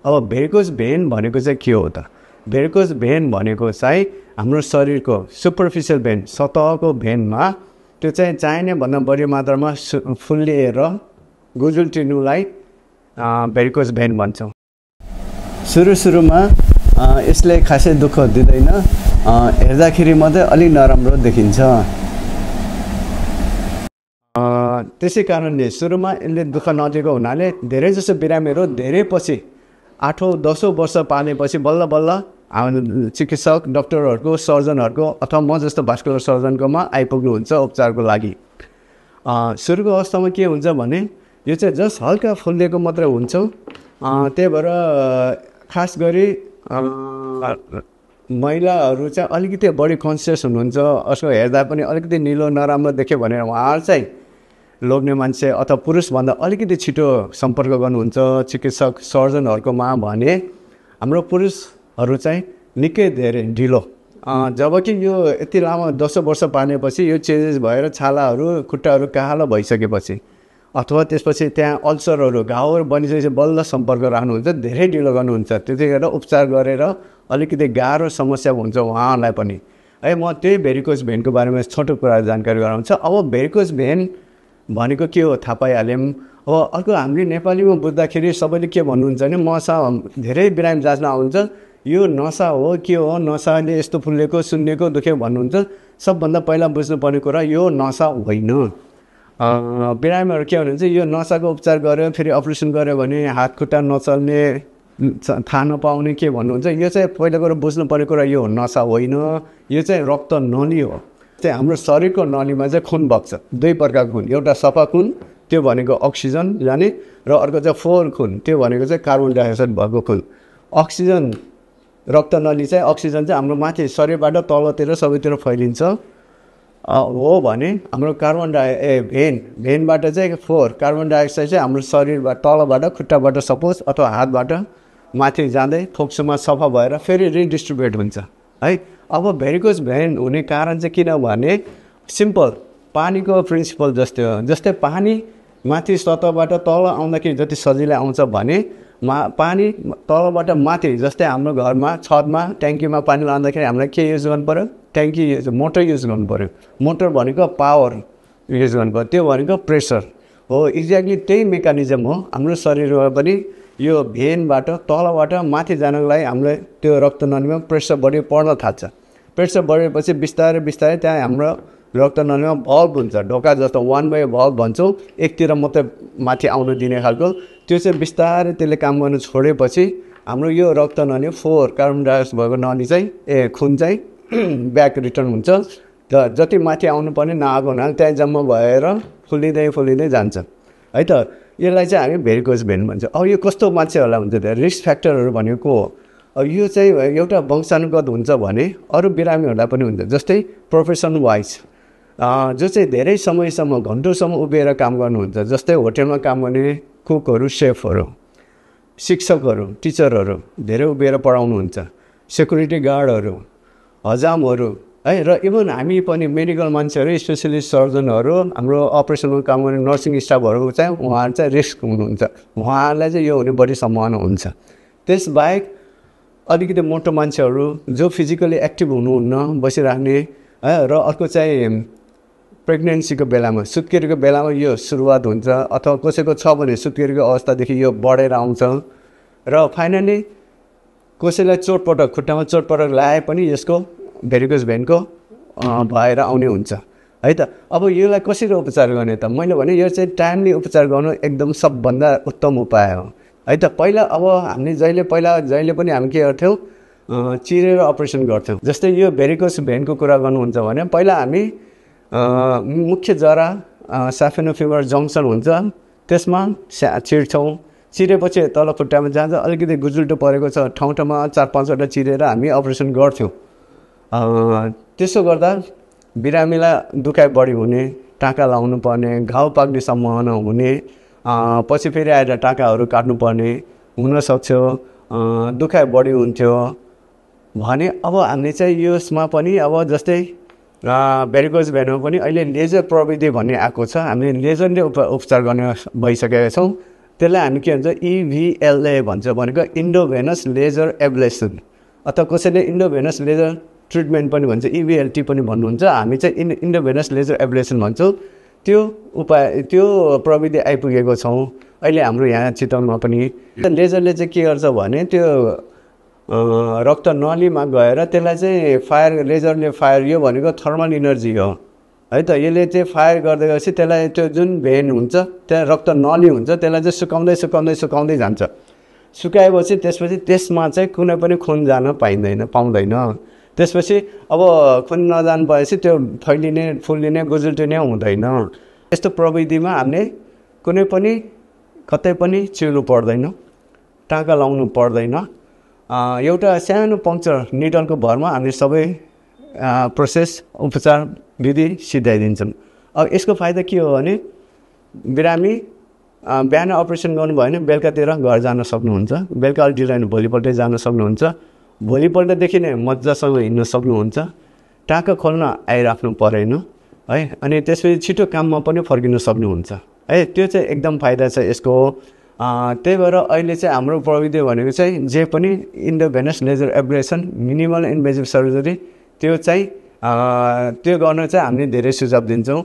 अब भेरिकोज भेन भनेको चाहिँ के हो त? भेरिकोज भेन भनेको चाहिँ हाम्रो शरीरको सुपरफिसियल भेन, सतहको भेनमा त्यो चाहिँ चाहिने भन्दा बढी मात्रामा फुल्लिएर गुजुल्टिनुलाई भेरिकोज भेन भन्छौँ। सुरुमा यसले खासै दुःख दिँदैन, हेर्दाखेरि मात्रै अलिक नराम्रो देखिन्छ। त्यसै कारणले सुरुमा यसले दुःख नदिएको हुनाले धेरैजसो बिरामीहरू धेरै पछि 8औं 10औं वर्ष पालेपछि बल्ल बल्ल चिकित्सक, डक्टरहरूको, सर्जनहरूको अथवा म जस्तो भास्कुलर सर्जनकोमा आइपुग्नुहुन्छ उपचारको लागि। सुरुको अवस्थामा के हुन्छ भने यो चाहिँ जस्ट हल्का फुलिएको मात्रै हुन्छ। त्यही भएर खास गरी महिलाहरू चाहिँ अलिकति बढी कन्सियस हुनुहुन्छ। उसको हेर्दा पनि अलिकति निलो नराम्रो देख्यो भनेर उहाँहरू चाहिँ लोग्ने मान्छे अथवा पुरुषभन्दा अलिकति छिटो सम्पर्क गर्नुहुन्छ चिकित्सक, सर्जनहरूकोमा भने हाम्रो पुरुषहरू चाहिँ निकै धेरै ढिलो। जबकि यो यति लामो 10 वर्ष पालेपछि यो चेन्जेस भएर छालाहरू, खुट्टाहरू कालो भइसकेपछि अथवा त्यसपछि त्यहाँ अल्सरहरू, घाउहरू बनिसकेपछि बल्ल सम्पर्क राख्नुहुन्छ, धेरै ढिलो गर्नुहुन्छ। त्यति गरेर उपचार गरेर अलिकति गाह्रो समस्या हुन्छ उहाँहरूलाई पनि है। म त्यही भेरिकोज भेनको बारेमा छोटो कुरा जानकारी गराउँछु। अब भेरिकोज भेन भनेको के हो थाहा पाइहाल्यौँ। अब अर्को हामीले नेपालीमा बुझ्दाखेरि सबैले के भन्नुहुन्छ भने मसा धेरै बिरामी जाँच्न आउँछ, यो नसा हो के हो, नसाले यस्तो फुलेको सुन्नेको दुख्यो भन्नुहुन्छ। सबभन्दा पहिला बुझ्नुपर्ने कुरा यो नसा होइन। बिरामीहरू के भन्नुहुन्छ, यो नसाको उपचार गऱ्यो फेरि अपरेसन गऱ्यो भने हात खुट्टा नचल्ने, थाहा नपाउने के भन्नुहुन्छ। यो चाहिँ पहिला कुरो बुझ्नुपर्ने कुरा यो नसा होइन, यो चाहिँ रक्त नली हो। चाहिँ हाम्रो शरीरको नलीमा चाहिँ खुन बग्छ, दुई प्रकारको खुन, एउटा सफा खुन त्यो भनेको अक्सिजन जाने, र अर्को चाहिँ फोहोर खुन त्यो भनेको चाहिँ कार्बन डाइअक्साइड भएको खुन। अक्सिजन रक्त नली चाहिँ अक्सिजन चाहिँ हाम्रो माथि शरीरबाट तलतिर सबैतिर फैलिन्छ हो भने हाम्रो भेनबाट चाहिँ फोहोर कार्बन डाइअक्साइड चाहिँ हाम्रो शरीरबाट तलबाट खुट्टाबाट सपोज अथवा हातबाट माथि जाँदै फोक्सोमा सफा भएर फेरि रिडिस्ट्रिब्युट हुन्छ है। अब भेरिकोज भेन हुने कारण चाहिँ किनभने सिम्पल पानीको प्रिन्सिपल जस्तै हो। जस्तै पानी माथि सतहबाट तल आउँदाखेरि जति सजिलै आउँछ भने पानी तलबाट माथि, जस्तै हाम्रो घरमा छतमा ट्याङ्कीमा पानी लाँदाखेरि हामीलाई के युज गर्नु पऱ्यो? ट्याङ्की मोटर युज गर्नु पऱ्यो। मोटर भनेको पावर युज गर्नु पऱ्यो, त्यो भनेको प्रेसर हो। एक्ज्याक्टली त्यही मेकानिजम हो हाम्रो शरीरमा पनि। यो भेनबाट तलबाट माथि जानको लागि हामीलाई त्यो रक्त नलीमा प्रेसर बढी पर्न थाल्छ। प्रेसर बढेपछि बिस्तारै बिस्तारै त्यहाँ हाम्रो रक्त नलीमा भल्भ हुन्छ, ढोका जस्तो वान वे भल्भ भन्छौँ, एकतिर मात्रै माथि आउनु दिने खालको। त्यो चाहिँ बिस्तारै त्यसले काम गर्नु छोडेपछि हाम्रो यो रक्त नली फोहोर कार्बन डाइअक्साइड भएको नली चाहिँ खुन चाहिँ ब्याक रिटर्न हुन्छ। र जति माथि आउनुपर्ने नआएको हुनाले त्यहाँ जम्मा भएर फुलिँदै जान्छ है त। यसलाई चाहिँ हामी भेरिकोज भेन भन्छौँ। अब यो कस्तो मान्छेहरूलाई हुन्छ त? रिस्क फ्याक्टरहरू भनेको हो। अब यो चाहिँ एउटा वंशानुगत हुन्छ भने अरू बिरामीहरूलाई पनि हुन्छ। जस्तै प्रोफेसन वाइज जो चाहिँ धेरै समयसम्म घन्टौँसम्म उभिएर काम गर्नुहुन्छ, जस्तै होटेलमा काम गर्ने कुकहरू, सेफहरू, शिक्षकहरू, टिचरहरू धेरै उभिएर पढाउनुहुन्छ, सेक्युरिटी गार्डहरू, हजामहरू है, र इभन हामी पनि मेडिकल मान्छेहरू, स्पेसलिस्ट सर्जनहरू, हाम्रो अपरेसनमा काम गर्ने नर्सिङ स्टाफहरू चाहिँ उहाँहरू चाहिँ रिस्क हुनुहुन्छ। उहाँहरूलाई चाहिँ यो हुने बढी सम्भावना हुन्छ। त्यसबाहेक अलिकति मोटो मान्छेहरू जो फिजिकली एक्टिभ हुनुहुन्न, बसिराख्ने है, र अर्को चाहिँ प्रेग्नेन्सीको बेलामा, सुत्केरीको बेलामा यो सुरुवात हुन्छ, अथवा कसैको छ भने सुत्केरीको अवस्थादेखि यो बढेर आउँछ। र फाइनली कसैलाई चोटपटक, खुट्टामा चोटपटक लगाए पनि यसको भेरिकोज भेनको भएर आउने हुन्छ है त। अब यसलाई कसरी उपचार गर्ने त? मैले भने यो चाहिँ टाइमली उपचार गर्नु एकदम सबभन्दा उत्तम उपाय हो है त। पहिला अब हामीले जहिले पनि हामी के गर्थ्यौँ, चिरेर अपरेसन गर्थ्यौँ। जस्तै यो भेरिकोज भेनको कुरा गर्नुहुन्छ भने पहिला हामी मुख्य जरा साफेनो फिबर जङ्सन हुन्छ, त्यसमा चिर्छौँ। चिरेपछि तल खुट्टामा जान्छ, अलिकति गुजुल्टो परेको छ ठाउँमा 4-5वटा चिरेर हामी अपरेसन गर्थ्यौँ। त्यसो गर्दा बिरामीलाई दुखाइ बढी हुने, टाँका लाउनु पर्ने, घाउ पाक्ने सम्भावना हुने, पछि फेरि आएर टाँकाहरू काट्नुपर्ने हुनसक्छ, दुखाइ बढी हुन्थ्यो भने अब हामीले चाहिँ यसमा पनि अब जस्तै भेरिकोज भेनमा पनि अहिले लेजर प्रविधि भन्ने आएको छ। हामीले लेजरले उपचार गर्ने भइसकेका छौँ। त्यसलाई हामी के भन्छ EVLA भन्छ, भनेको इन्डोभेनस लेजर एब्लेसन, अथवा कसैले इन्डोभेनस लेजर ट्रिटमेन्ट पनि भन्छ, EVLT पनि भन्नुहुन्छ। हामी चाहिँ इन्डोभेनस लेजर एब्लेसन भन्छौँ। त्यो प्रविधि आइपुगेको छौँ अहिले हाम्रो यहाँ चितवनमा पनि। लेजरले चाहिँ के गर्छ भने त्यो रक्त नलीमा गएर त्यसलाई चाहिँ लेजरले फायर, यो भनेको थर्मल इनर्जी हो है त। यसले चाहिँ फायर गर्दै गएपछि त्यसलाई त्यो जुन भेन हुन्छ, त्यहाँ रक्त नली हुन्छ, त्यसलाई चाहिँ सुकाउँदै जान्छ। सुकाएपछि त्यसपछि त्यसमा चाहिँ कुनै पनि खुन जान पाउँदैन। त्यसपछि अब खुन नजान भएपछि त्यो फुल्लिने गुजुल्टिने हुँदैन। यस्तो प्रविधिमा हामीले कुनै पनि कतै पनि चिर्नु पर्दैन, टाँका लाउनु पर्दैन। एउटा सानो पङ्क्चर निडलको भरमा हामीले सबै प्रोसेस उपचार विधि सिधाइदिन्छौँ। अब यसको फाइदा के हो भने बिरामी बिहान अपरेसन गर्नुभयो भने बेलुकातिर घर जान सक्नुहुन्छ, बेलुका अलि ढिलो भने भोलिपल्टै जान सक्नुहुन्छ, भोलिपल्टदेखि नै मजासँग हिँड्न सक्नुहुन्छ, टाँका खोल्न आइराख्नु परेन है। अनि त्यसपछि छिटो काममा पनि फर्किन सक्नुहुन्छ है। त्यो चाहिँ एकदम फाइदा छ यसको। त्यही भएर अहिले चाहिँ हाम्रो प्रविधि भनेको चाहिँ जे पनि इन्डोभेनस लेजर एब्लेसन मिनिमल इन्भेजिभ सर्जरी, त्यो गर्न चाहिँ हामीले धेरै सुझाव दिन्छौँ।